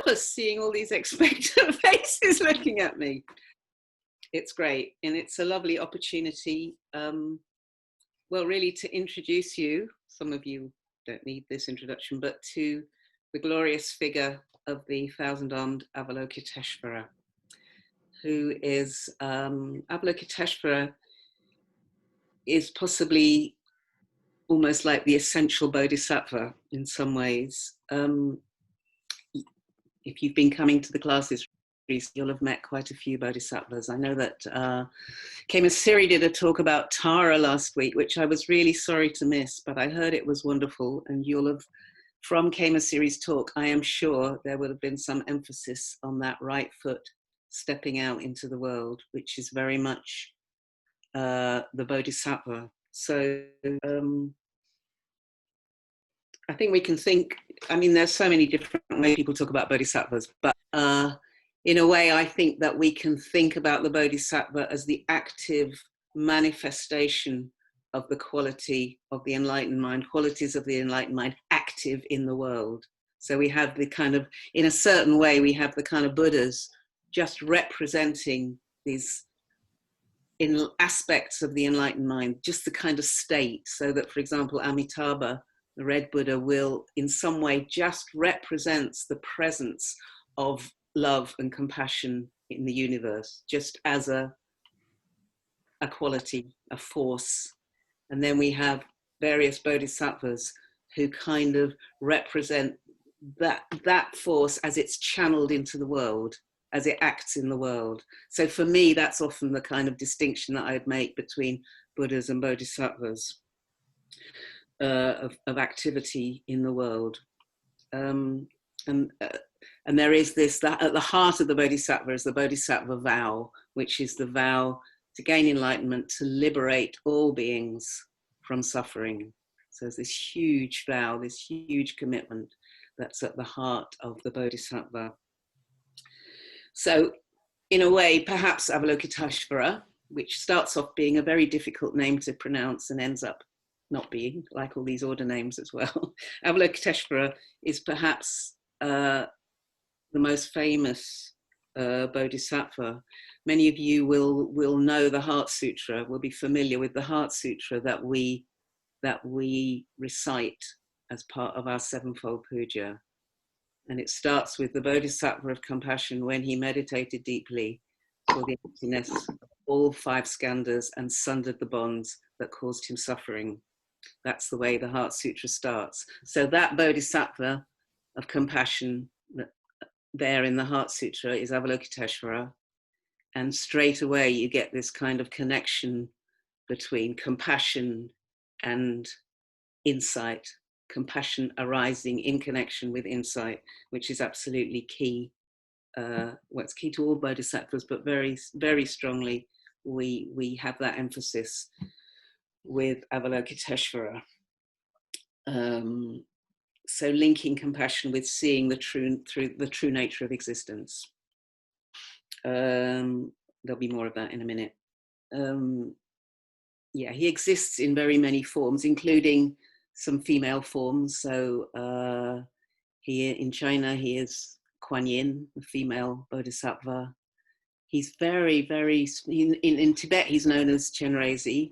nervous seeing all these expectant faces looking at me. It's great, and it's a lovely opportunity, well, really to introduce you, some of you don't need this introduction, but to the glorious figure of the thousand-armed Avalokiteshvara, who is, Avalokiteshvara is possibly almost like the essential Bodhisattva in some ways. If you've been coming to the classes recently, you'll have met quite a few Bodhisattvas. I know that Kema Siri did a talk about Tara last week, which I was really sorry to miss, but I heard it was wonderful, and you'll have, from Kema Siri's talk, I am sure there would have been some emphasis on that right foot stepping out into the world, which is very much the Bodhisattva. So I think we can think, I mean, there's so many different ways people talk about bodhisattvas, but in a way, I think that we can think about the bodhisattva as the active manifestation of the quality of the enlightened mind, qualities of the enlightened mind active in the world. So we have the kind of, in a certain way, we have the kind of Buddhas just representing these in aspects of the enlightened mind, just the kind of state, so that, for example, Amitabha, the Red Buddha, will in some way just represents the presence of love and compassion in the universe, just as a quality, a force. And then we have various bodhisattvas who kind of represent that force as it's channeled into the world, as it acts in the world. So for me, that's often the kind of distinction that I'd make between Buddhas and bodhisattvas. Of activity in the world. And there is this, that at the heart of the Bodhisattva is the Bodhisattva vow, which is the vow to gain enlightenment, to liberate all beings from suffering. So there's this huge vow, this huge commitment that's at the heart of the Bodhisattva. So in a way, perhaps Avalokiteshvara, which starts off being a very difficult name to pronounce and ends up not being, like all these order names as well. Avalokiteshvara is perhaps the most famous bodhisattva. Many of you will know the Heart Sutra, will be familiar with the Heart Sutra that we recite as part of our sevenfold puja. And it starts with the Bodhisattva of compassion when he meditated deeply for the emptiness of all five skandhas and sundered the bonds that caused him suffering. That's the way the Heart Sutra starts. So that Bodhisattva of compassion there in the Heart Sutra is Avalokiteshvara. And straight away you get this kind of connection between compassion and insight, compassion arising in connection with insight, which is absolutely key. Well, it's key to all bodhisattvas, but very, very strongly we have that emphasis with Avalokiteshvara. So linking compassion with seeing the true nature of existence. There'll be more of that in a minute. Yeah, he exists in very many forms, including some female forms. So in China, he is Kuan Yin, the female bodhisattva. He's very, very, in Tibet, he's known as Chenrezig.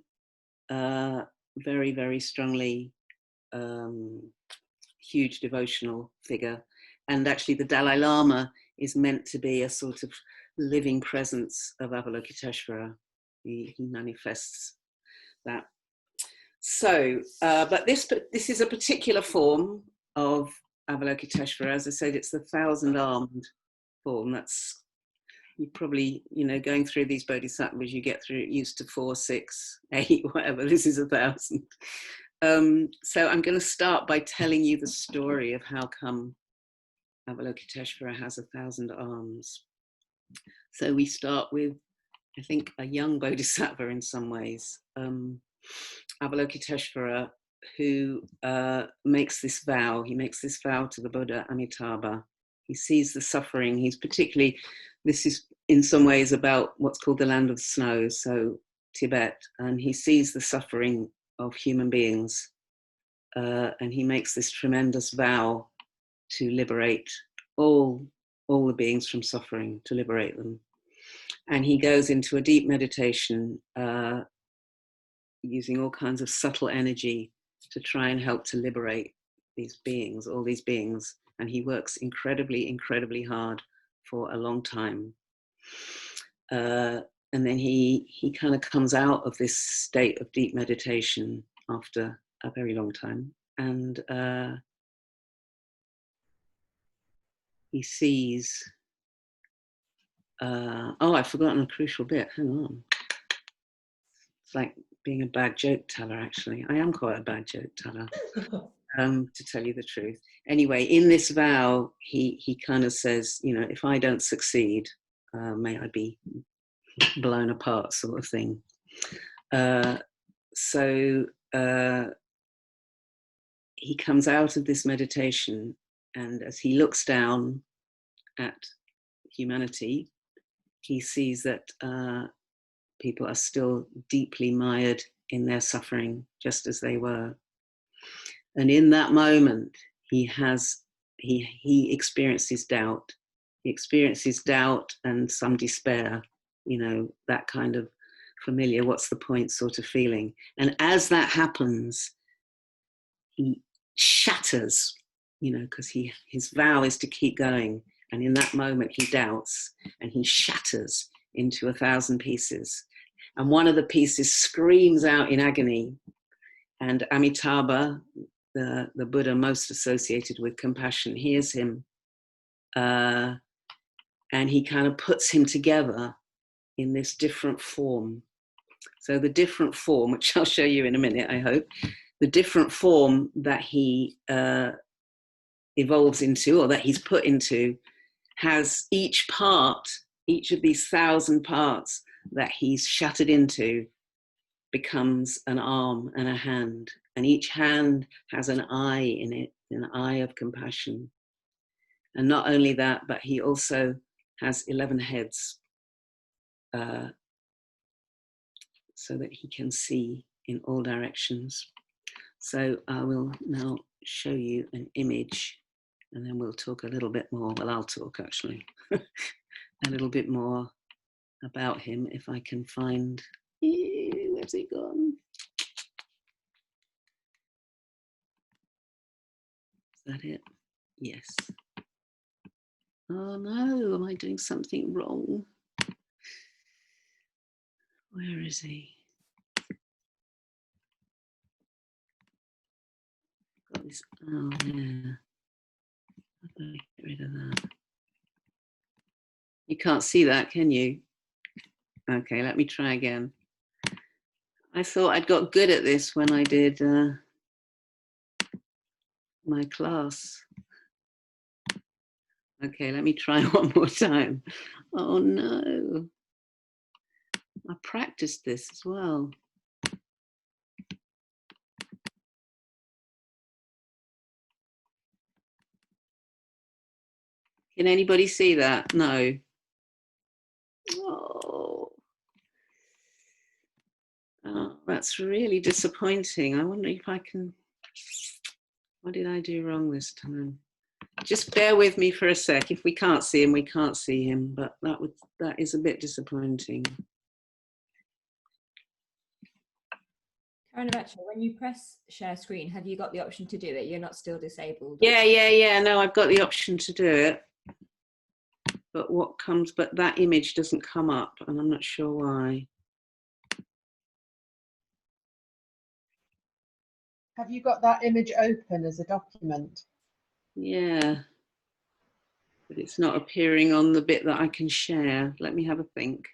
Very, very strongly huge devotional figure. And actually the Dalai Lama is meant to be a sort of living presence of Avalokiteshvara. He manifests that. So, but this is a particular form of Avalokiteshvara. As I said, it's the thousand-armed form. That's, you probably, going through these bodhisattvas, you get used to 4, 6, 8, whatever. This is 1,000. So I'm going to start by telling you the story of how come Avalokiteshvara has 1,000 arms. So we start with, I think, a young bodhisattva in some ways, Avalokiteshvara, who makes this vow. He makes this vow to the Buddha Amitabha. He sees the suffering. He's particularly, this is in some ways about what's called the land of snow, so Tibet, and he sees the suffering of human beings, and he makes this tremendous vow to liberate all all the beings from suffering, to liberate them. And he goes into a deep meditation using all kinds of subtle energy to try and help to liberate these beings, all these beings. And he works incredibly, incredibly hard for a long time. And then he kind of comes out of this state of deep meditation after a very long time. And he sees, oh, I've forgotten a crucial bit. Hang on. It's like being a bad joke teller, actually. I am quite a bad joke teller, to tell you the truth. Anyway, in this vow, he kind of says, you know, if I don't succeed, may I be blown apart, sort of thing. So he comes out of this meditation, and as he looks down at humanity, he sees that people are still deeply mired in their suffering, just as they were. And in that moment, he experiences doubt. He experiences doubt and some despair, you know, that kind of familiar, what's the point sort of feeling. And as that happens, he shatters, you know, because his vow is to keep going. And in that moment, he doubts and he shatters into 1,000 pieces. And one of the pieces screams out in agony. And Amitabha, the Buddha most associated with compassion, hears him. And he kind of puts him together in this different form. So the different form, which I'll show you in a minute, I hope, the different form that he evolves into, or that he's put into, has each part, each of these 1,000 parts that he's shattered into becomes an arm and a hand. And each hand has an eye in it, an eye of compassion. And not only that, but he also has 11 heads, so that he can see in all directions. So I will now show you an image, and then we'll talk a little bit more. Well, I'll talk actually a little bit more about him if I can find. Where's he gone? Is that it? Yes. Oh no, am I doing something wrong? Where is he? Got this. Oh yeah. I've got to get rid of that. You can't see that, can you? Okay, let me try again. I thought I'd got good at this when I did my class. Okay, let me try one more time. Oh no. I practiced this as well. Can anybody see that? No. Oh, that's really disappointing. I wonder if I can. What did I do wrong this time? Just bear with me for a sec. If we can't see him, we can't see him. But that is a bit disappointing. Karunavaca, when you press share screen, have you got the option to do it? You're not still disabled? Yeah. No, I've got the option to do it. But but that image doesn't come up, and I'm not sure why. Have you got that image open as a document? Yeah. But it's not appearing on the bit that I can share. Let me have a think.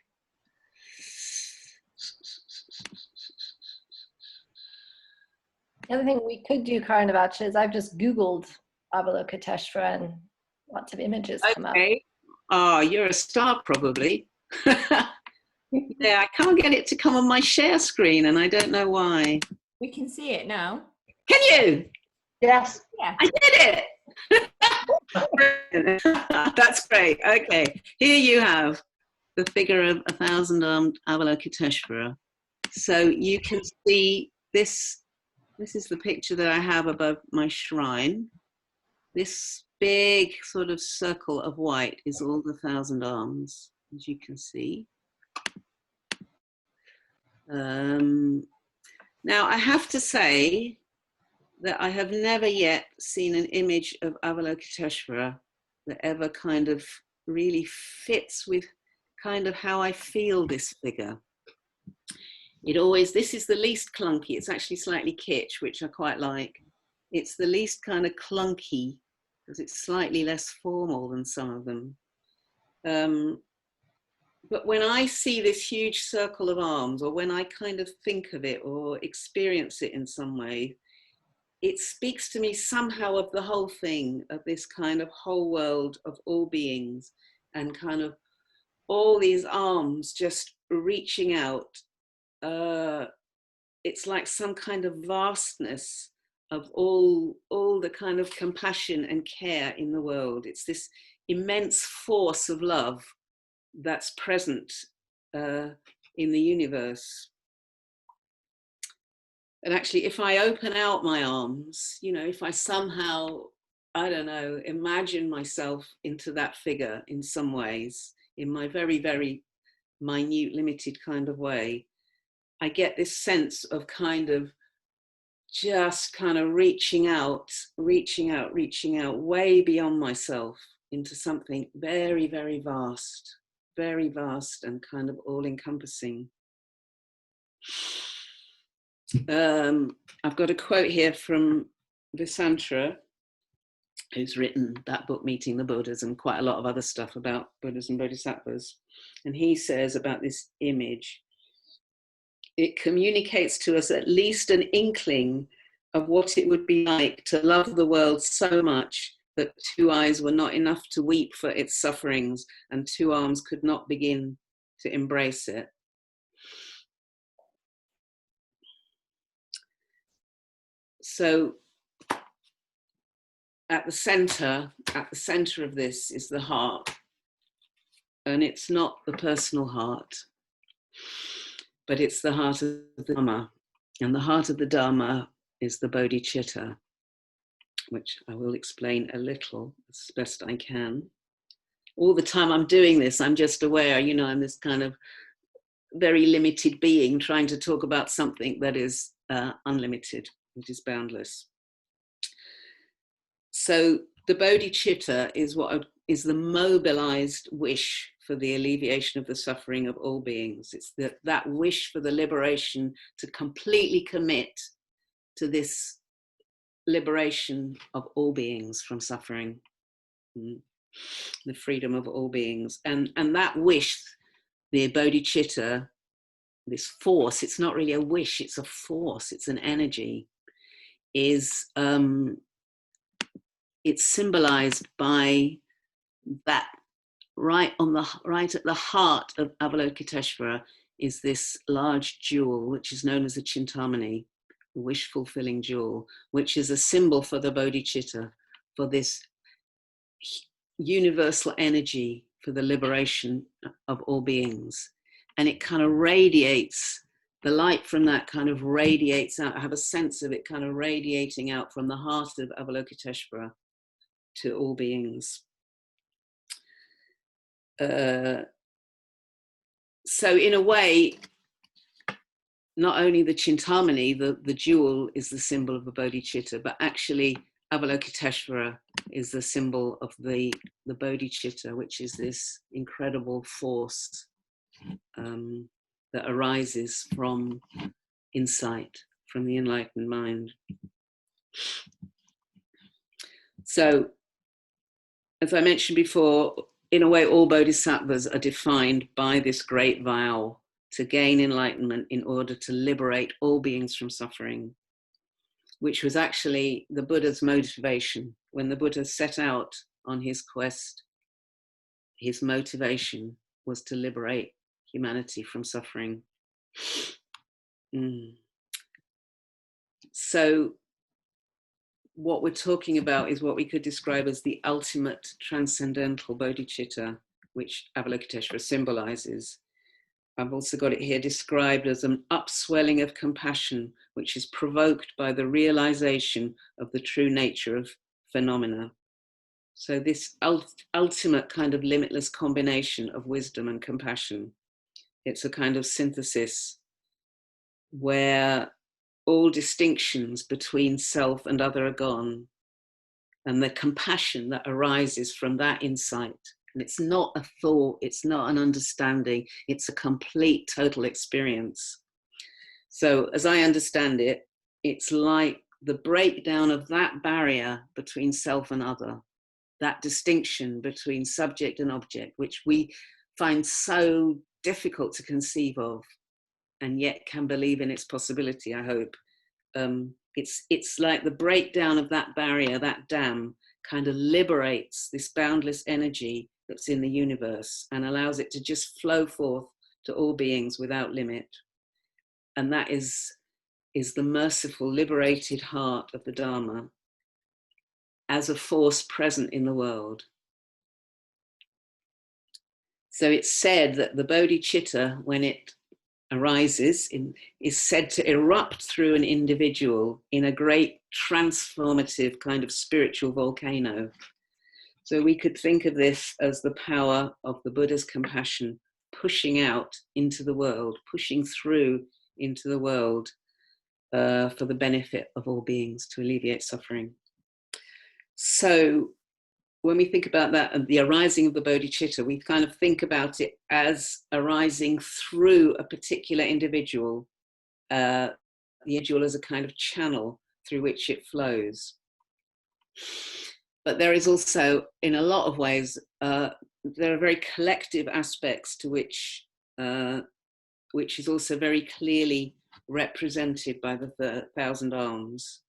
The other thing we could do, Karunavaca, is I've just Googled Avalokiteshvara and lots of images come up. Oh, you're a star, probably. Yeah, I can't get it to come on my share screen, and I don't know why. We can see it now. Can you? Yes. Yeah. I did it. That's great. Okay, here you have the figure of 1,000-armed Avalokiteshvara. So you can see this. This is the picture that I have above my shrine. This big sort of circle of white is all the 1,000 arms, as you can see. Now, I have to say that I have never yet seen an image of Avalokiteshvara that ever kind of really fits with kind of how I feel this figure. This is the least clunky. It's actually slightly kitsch, which I quite like. It's the least kind of clunky because it's slightly less formal than some of them. But when I see this huge circle of arms, or when I kind of think of it or experience it in some way, it speaks to me somehow of the whole thing, of this kind of whole world of all beings, and kind of all these arms just reaching out. It's like some kind of vastness of all the kind of compassion and care in the world. It's this immense force of love that's present in the universe. And actually, if I open out my arms, you know, if I somehow, I don't know, imagine myself into that figure in some ways, in my very, very minute, limited kind of way, I get this sense of kind of just kind of reaching out way beyond myself into something very, very vast and kind of all-encompassing. I've got a quote here from Visantra, who's written that book, Meeting the Buddhas, and quite a lot of other stuff about Buddhas and Bodhisattvas. And he says about this image, it communicates to us at least an inkling of what it would be like to love the world so much that 2 eyes were not enough to weep for its sufferings and 2 arms could not begin to embrace it. So at the center of this is the heart, and it's not the personal heart, but it's the heart of the Dharma, and the heart of the Dharma is the bodhicitta, which I will explain a little as best I can. All the time I'm doing this, I'm just aware, you know, I'm this kind of very limited being trying to talk about something that is unlimited, which is boundless. So the bodhicitta is the mobilized wish for the alleviation of the suffering of all beings. It's that wish for the liberation, to completely commit to this liberation of all beings from suffering, the freedom of all beings. And that wish, the bodhicitta, this force, it's not really a wish, it's a force, it's an energy, is it's symbolized by that right at the heart of Avalokiteshvara is this large jewel, which is known as the Chintamani, the wish-fulfilling jewel, which is a symbol for the bodhicitta, for this universal energy for the liberation of all beings. And it kind of radiates, the light from that kind of radiates out. I have a sense of it kind of radiating out from the heart of Avalokiteshvara to all beings. So in a way, not only the Chintamani, the jewel, is the symbol of the bodhicitta, but actually Avalokiteshvara is the symbol of the bodhicitta, which is this incredible force that arises from insight, from the enlightened mind. So, as I mentioned before, in a way, all bodhisattvas are defined by this great vow to gain enlightenment in order to liberate all beings from suffering, which was actually the Buddha's motivation. When the Buddha set out on his quest, his motivation was to liberate humanity from suffering. So what we're talking about is what we could describe as the ultimate transcendental bodhicitta, which Avalokiteshvara symbolizes. I've also got it here described as an upswelling of compassion, which is provoked by the realization of the true nature of phenomena. So this ultimate kind of limitless combination of wisdom and compassion. It's a kind of synthesis where all distinctions between self and other are gone, and the compassion that arises from that insight. And it's not a thought, it's not an understanding, it's a complete, total experience. So as I understand it, it's like the breakdown of that barrier between self and other, that distinction between subject and object, which we find so difficult to conceive of, and yet can believe in its possibility, I hope. It's like the breakdown of that barrier, that dam, kind of liberates this boundless energy that's in the universe and allows it to just flow forth to all beings without limit. And that is the merciful, liberated heart of the Dharma as a force present in the world. So it's said that the bodhicitta, when it arises, is said to erupt through an individual in a great transformative kind of spiritual volcano. So we could think of this as the power of the Buddha's compassion pushing out into the world, pushing through into the world for the benefit of all beings, to alleviate suffering. So when we think about that and the arising of the bodhicitta, we kind of think about it as arising through a particular individual, the individual as a kind of channel through which it flows. But there is also, in a lot of ways, there are very collective aspects to which is also very clearly represented by the thousand arms,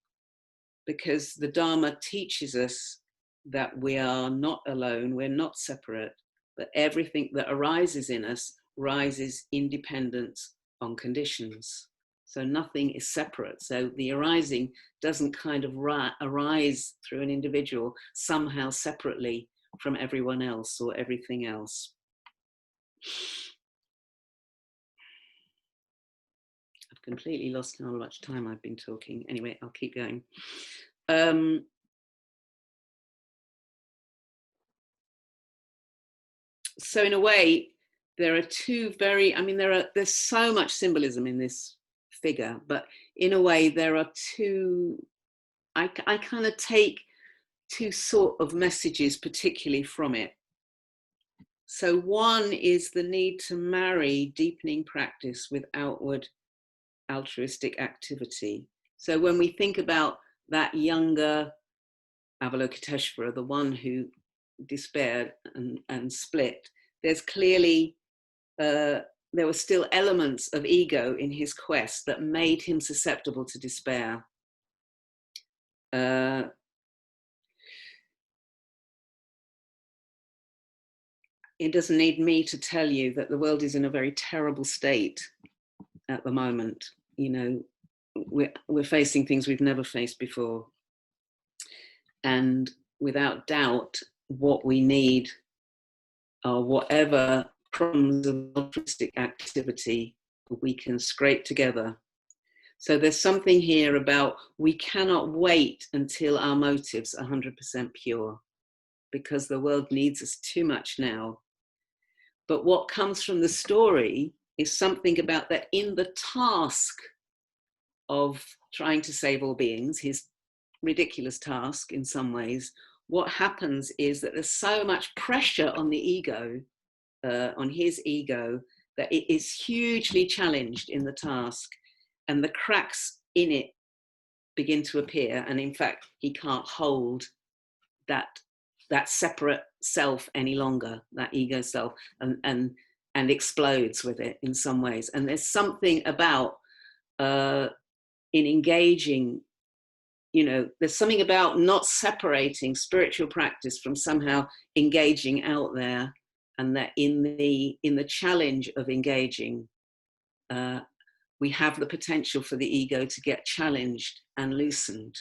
because the Dharma teaches us that we are not alone, we're not separate, but everything that arises in us rises independent on conditions. So nothing is separate. So the arising doesn't kind of arise through an individual somehow separately from everyone else or everything else. I've completely lost how much time I've been talking. Anyway, I'll keep going. So in a way, there are two very, there's so much symbolism in this figure, but in a way there are two, I kind of take two sort of messages particularly from it. So one is the need to marry deepening practice with outward altruistic activity. So when we think about that younger Avalokiteshvara, the one who despaired and split, there's clearly, there were still elements of ego in his quest that made him susceptible to despair. It doesn't need me to tell you that the world is in a very terrible state at the moment. You know, we're facing things we've never faced before. And without doubt, what we need are whatever crumbs of altruistic activity we can scrape together. So there's something here about we cannot wait until our motives are 100% pure, because the world needs us too much now. But what comes from the story is something about that in the task of trying to save all beings, his ridiculous task in some ways, what happens is that there's so much pressure on the ego, on his ego, that it is hugely challenged in the task, and the cracks in it begin to appear, and in fact he can't hold that separate self any longer, that ego self, and explodes with it in some ways. And there's something about in engaging, you know, there's something about not separating spiritual practice from somehow engaging out there, and that in the challenge of engaging, we have the potential for the ego to get challenged and loosened.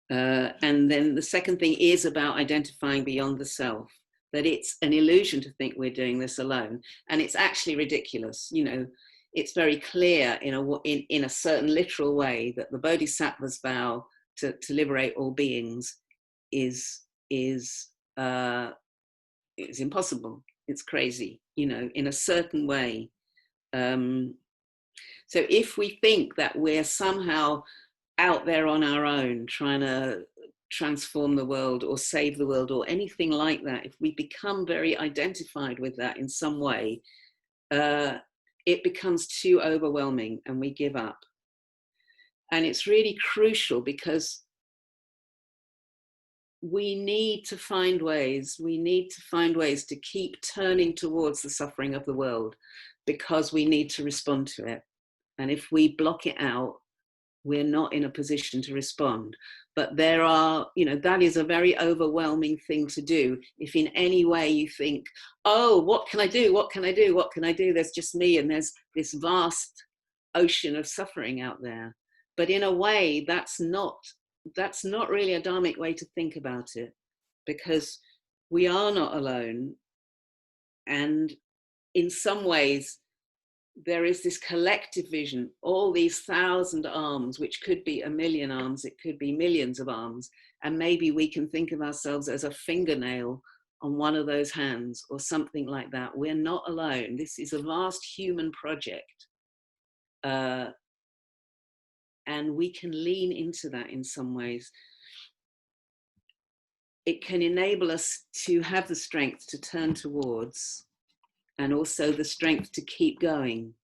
And then the second thing is about identifying beyond the self, that it's an illusion to think we're doing this alone. And it's actually ridiculous. You know, it's very clear in a certain literal way that the Bodhisattva's vow to liberate all beings is impossible. It's crazy, you know, in a certain way. So if we think that we're somehow out there on our own trying to transform the world or save the world or anything like that, if we become very identified with that in some way, it becomes too overwhelming and we give up. And it's really crucial because we need to find ways to keep turning towards the suffering of the world, because we need to respond to it. And if we block it out, we're not in a position to respond. But there are, you know, that is a very overwhelming thing to do. If in any way you think, oh, what can I do? What can I do? What can I do? There's just me and there's this vast ocean of suffering out there. But in a way, that's not really a dharmic way to think about it, because we are not alone. And in some ways, there is this collective vision, all these 1,000 arms, which could be 1,000,000 arms, it could be millions of arms. And maybe we can think of ourselves as a fingernail on one of those hands or something like that. We're not alone. This is a vast human project. And we can lean into that in some ways. It can enable us to have the strength to turn towards, and also the strength to keep going,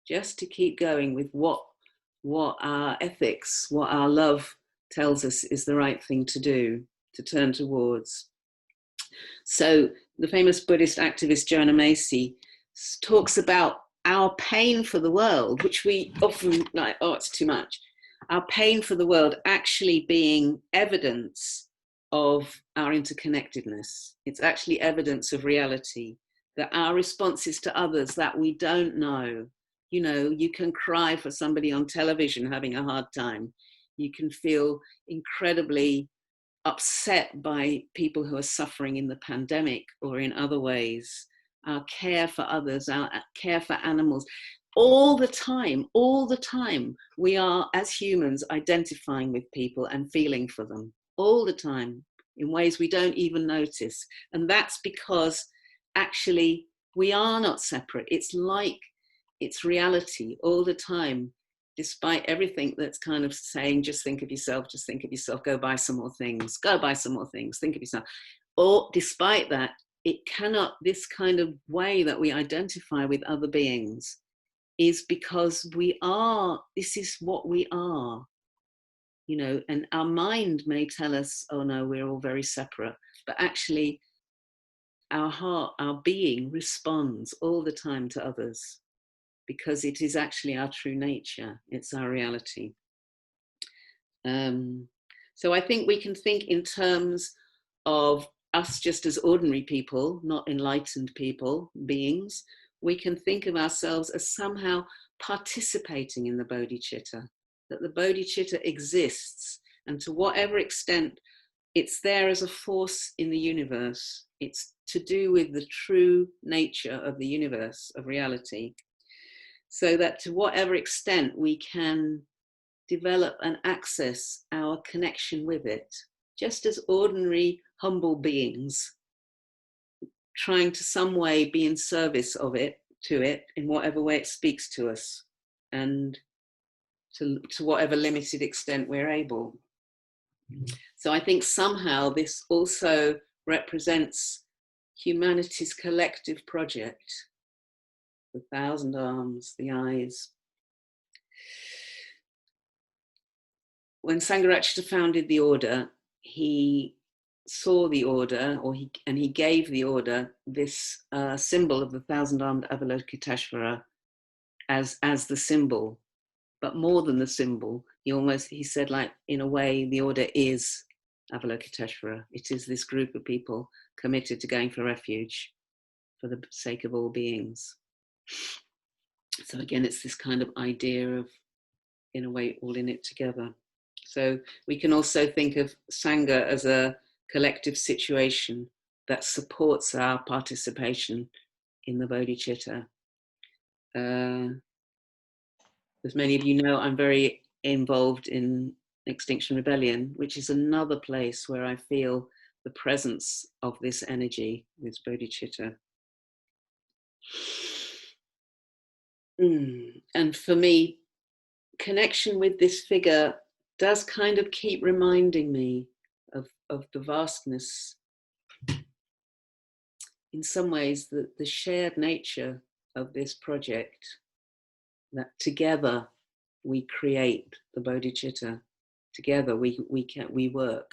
just to keep going with what our ethics, what our love tells us is the right thing to do, to turn towards. So the famous Buddhist activist Joanna Macy talks about our pain for the world, which we often like, oh, it's too much. Our pain for the world actually being evidence of our interconnectedness. It's actually evidence of reality, that our responses to others that we don't know, you know, you can cry for somebody on television having a hard time. You can feel incredibly upset by people who are suffering in the pandemic or in other ways. Our care for others, our care for animals, all the time, we are, as humans, identifying with people and feeling for them, all the time, in ways we don't even notice. And that's because actually we are not separate. It's like, it's reality all the time, despite everything that's kind of saying, just think of yourself, go buy some more things, think of yourself. Or despite that, it cannot, this kind of way that we identify with other beings is because we are, this is what we are, you know, and our mind may tell us, oh no, we're all very separate, but actually our heart, our being responds all the time to others, because it is actually our true nature, it's our reality. So I think we can think in terms of us just as ordinary people, not enlightened people, beings. We can think of ourselves as somehow participating in the bodhicitta, that the bodhicitta exists, and to whatever extent it's there as a force in the universe, it's to do with the true nature of the universe, of reality, so that to whatever extent we can develop and access our connection with it, just as ordinary, humble beings, trying to some way be in service of it, to it, in whatever way it speaks to us, and to whatever limited extent we're able. So I think somehow this also represents humanity's collective project, the 1,000 arms, the eyes. When Sangha founded the order, he saw the order, and he gave the order this symbol of the 1,000-armed Avalokiteshvara as the symbol, but more than the symbol. He said, like, in a way, the order is Avalokiteshvara. It is this group of people committed to going for refuge for the sake of all beings. So again, it's this kind of idea of, in a way, all in it together. So we can also think of Sangha as a collective situation that supports our participation in the bodhicitta. As many of you know, I'm very involved in Extinction Rebellion, which is another place where I feel the presence of this energy, this bodhicitta. And for me, connection with this figure does kind of keep reminding me of the vastness, in some ways, the shared nature of this project, that together we create the bodhicitta, together we work.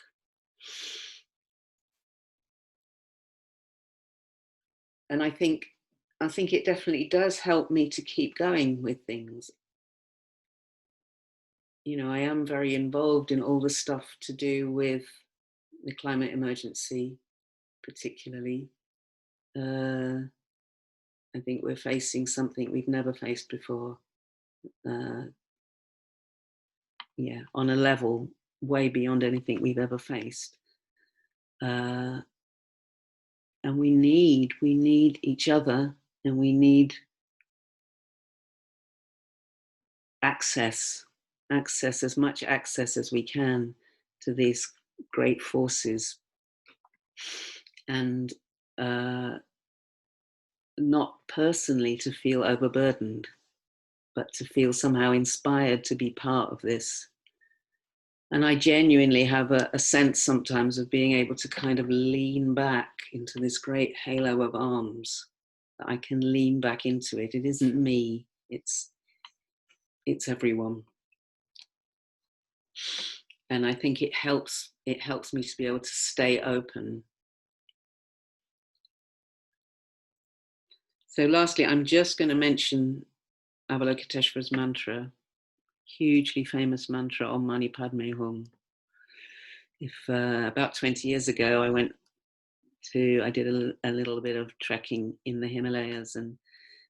And I think it definitely does help me to keep going with things. You know, I am very involved in all the stuff to do with the climate emergency, particularly. I think we're facing something we've never faced before. Yeah, on a level way beyond anything we've ever faced. And we need each other, and we need access, as much access as we can to these great forces. And not personally to feel overburdened, but to feel somehow inspired to be part of this. And I genuinely have a sense sometimes of being able to kind of lean back into this great halo of arms, that I can lean back into it. It isn't me, it's everyone. And I think it helps me to be able to stay open. So lastly, I'm just going to mention Avalokiteshvara's mantra, hugely famous mantra, Om Mani Padme Hum. If about 20 years ago, I did a little bit of trekking in the Himalayas, and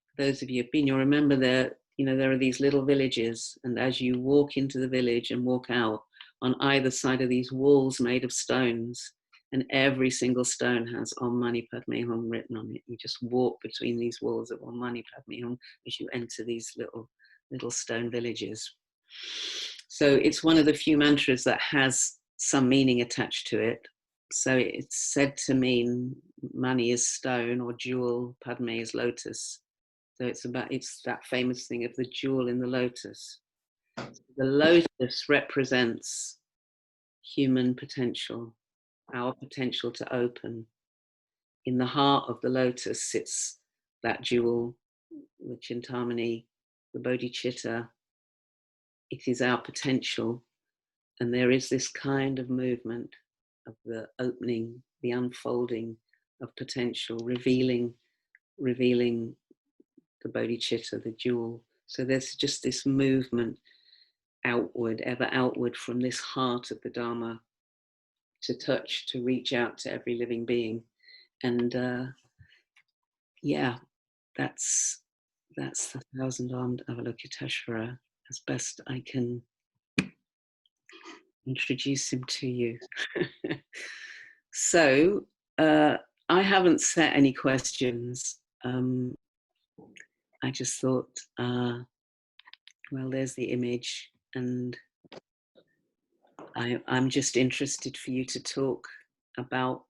for those of you who've been, you'll remember there are these little villages, and as you walk into the village and walk out, on either side of these walls made of stones, and every single stone has Om Mani Padme Hum written on it. You just walk between these walls of Om Mani Padme Hum as you enter these little stone villages. So it's one of the few mantras that has some meaning attached to it. So it's said to mean Mani is stone or jewel, Padme is lotus. So it's that famous thing of the jewel in the lotus. The lotus represents human potential, our potential to open. In the heart of the lotus sits that jewel, the Chintamani, the bodhicitta. It is our potential. And there is this kind of movement of the opening, the unfolding of potential, revealing the bodhicitta, the jewel. So there's just this movement outward, ever outward from this heart of the Dharma to touch, to reach out to every living being. And yeah, that's the thousand-armed Avalokiteshvara as best I can introduce him to you. So I haven't set any questions. I just thought, well, there's the image, and I'm just interested for you to talk about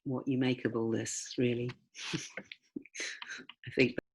what you make of all this, really. I think